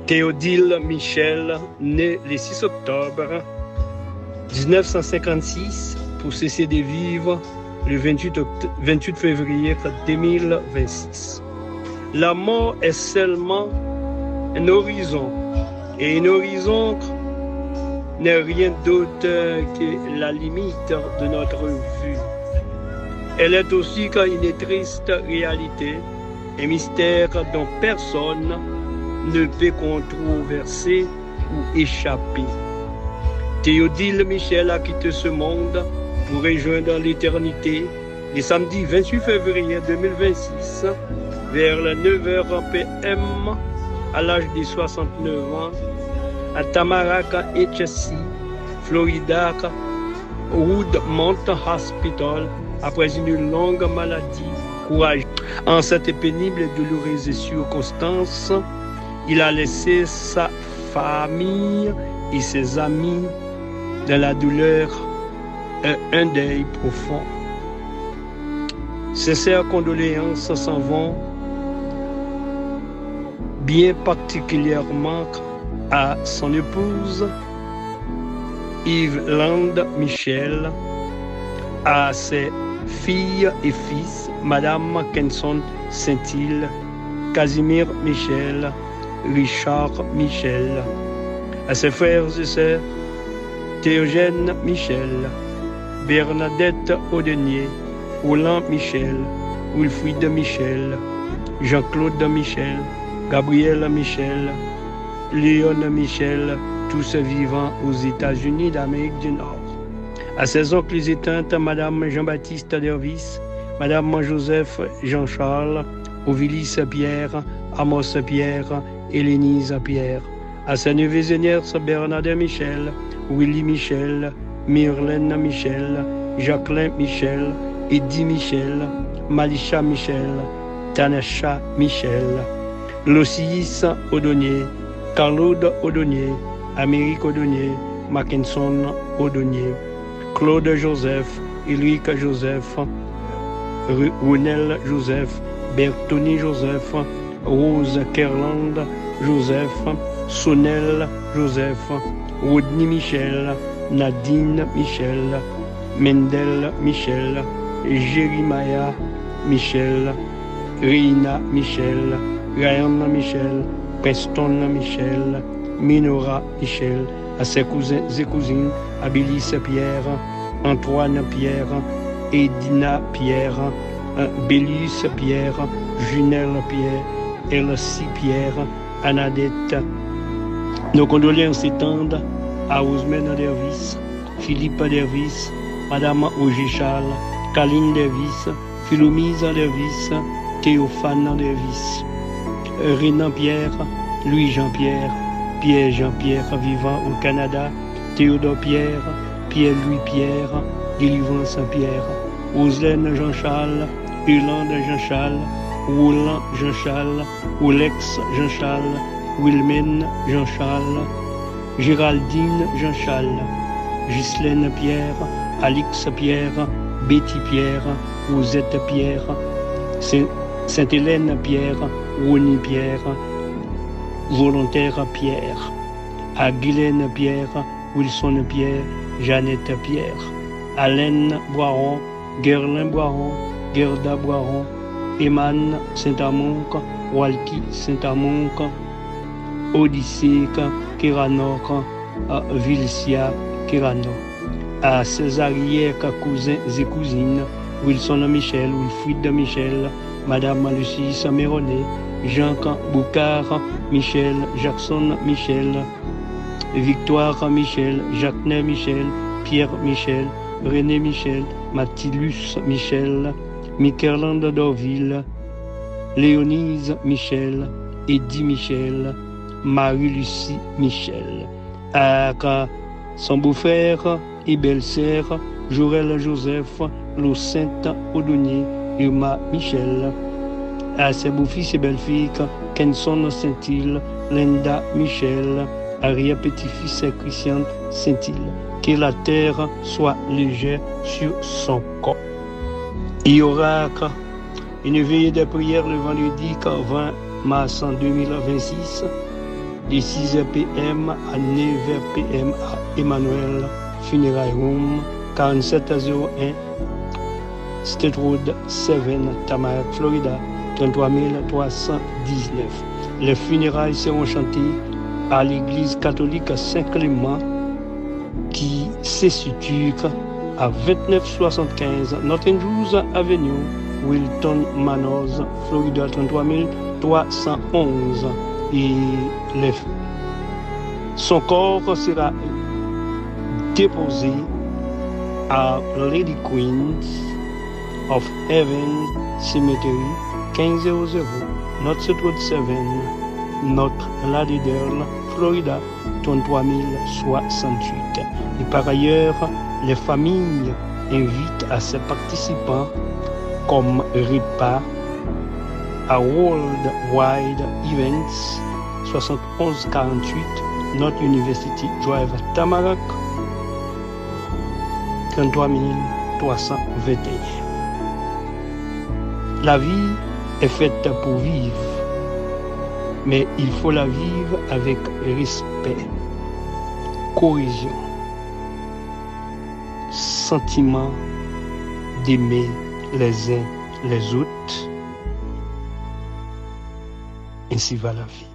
Théodile Michel, né le 6 octobre 1956 pour cesser de vivre le 28 février 2026. La mort est seulement un horizon, et un horizon n'est rien d'autre que la limite de notre vue. Elle est aussi une triste réalité, un mystère dont personne ne peut controverser ou échapper. Théodile Michel a quitté ce monde pour rejoindre l'éternité le samedi 28 février 2026 vers les 9h PM à l'âge de 69 ans à Tamaraca, Chelsea, Florida, Woodmont Hospital après une longue maladie courageuse. En cette pénible et douloureuse circonstance, il a laissé sa famille et ses amis dans la douleur et un deuil profond. Sincères condoléances s'en vont bien particulièrement à son épouse Yves-Lande Michel, à ses filles et fils, Madame Kenson Saint-Île, Casimir Michel, Richard Michel, à ses frères et sœurs, Théogène Michel, Bernadette Audenier, Roland Michel, Wilfried Michel, Jean-Claude Michel, Gabriel Michel, Léon Michel, tous vivant aux États-Unis d'Amérique du Nord. À ses oncles et tantes, Madame Jean-Baptiste Dervis, Madame Joseph Jean-Charles, Ovilis Pierre, Amos Pierre, Hélénise Pierre. À ses neveux et nièces, Bernadette Michel, Willy Michel, Myrlène Michel, Jacqueline Michel, Eddie Michel, Malisha Michel, Tanasha Michel, Locis Audonier, Claude Audonier, Amérique Audonier, Mackinson Audonier, Claude Joseph, Ulrich Joseph, Ronel Joseph, Bertoni Joseph, Rose Kerland Joseph, Sonel Joseph, Rodney Michel, Nadine Michel, Mendel Michel, Jérémia Michel, Reina Michel, Ryan Michel, Preston Michel, Minora Michel, à ses cousins et cousines, Abilis Pierre, Antoine Pierre, Edina Pierre, Bélius Pierre, Junelle Pierre, Elsie Pierre, Anadette. Nos condoléances s'étendent à Ousmane Dervis, Philippe Dervis, Madame Auger Charles, Caline Dervis, Philomise Dervis, Théophane Dervis, Renan Pierre, Louis Jean-Pierre, Pierre Jean-Pierre vivant au Canada, Théodore Pierre, Pierre-Louis Pierre, Délivrance Pierre, Roslaine Jean-Charles, Yolande Jean-Charles, Roland Jean-Charles, Olex Jean-Charles, Wilmen Jean-Charles, Géraldine Jean-Charles, Ghislaine Pierre, Alix Pierre, Betty Pierre, Rosette Pierre, Sainte-Hélène Pierre, Ronnie Pierre, Volontaire Pierre, à Guylaine Pierre, Wilson Pierre, Jeannette Pierre, Alain Boiron, Gerlin Boiron, Gerda Boiron, Eman Saint-Amonc, Walkie Saint-Amonc, Odyssée Kéranok, Vilsia Kérano, à Césarière cousins et cousines, Wilson Michel, Wilfried Michel, Madame Lucie Saméroné, Jean Boucard Michel, Jackson Michel, Victoire Michel, Jacquenet Michel, Pierre Michel, René Michel, Mathilus Michel, Michaelande Dorville, Léonise Michel, Eddie Michel, Marie-Lucie Michel, à son beau-frère et belle-sœur, Jorel Joseph, Lucinte Audonier, Irma Michel, à ses beaux-fils et belles-filles, Kenson Saint-Île, Linda Michel, arrière-petit-fils Christian Saint-Île. Que la terre soit légère sur son corps. Il y aura une veillée de prière le vendredi 20 mars 2026 de 6h PM à 9h PM à Emmanuel Funeral Room, 4701 State Road 7, Tamarack, Florida, 33 319. Les funérailles seront chantées à l'église catholique Saint-Clément qui se situe à 2975 North Andrews Avenue, Wilton Manors, Florida, 33 311. Et son corps sera déposé à Lady Queen of Heaven Cemetery, 1500 North State Road 7, North Lauderdale, Florida, 33 068. Et par ailleurs, les familles invitent à ses participants comme repas à Worldwide Events, 7148 North University Drive, Tamarack, 33 321. La vie est faite pour vivre, mais il faut la vivre avec respect, cohésion, sentiment d'aimer les uns les autres. Ainsi va la vie.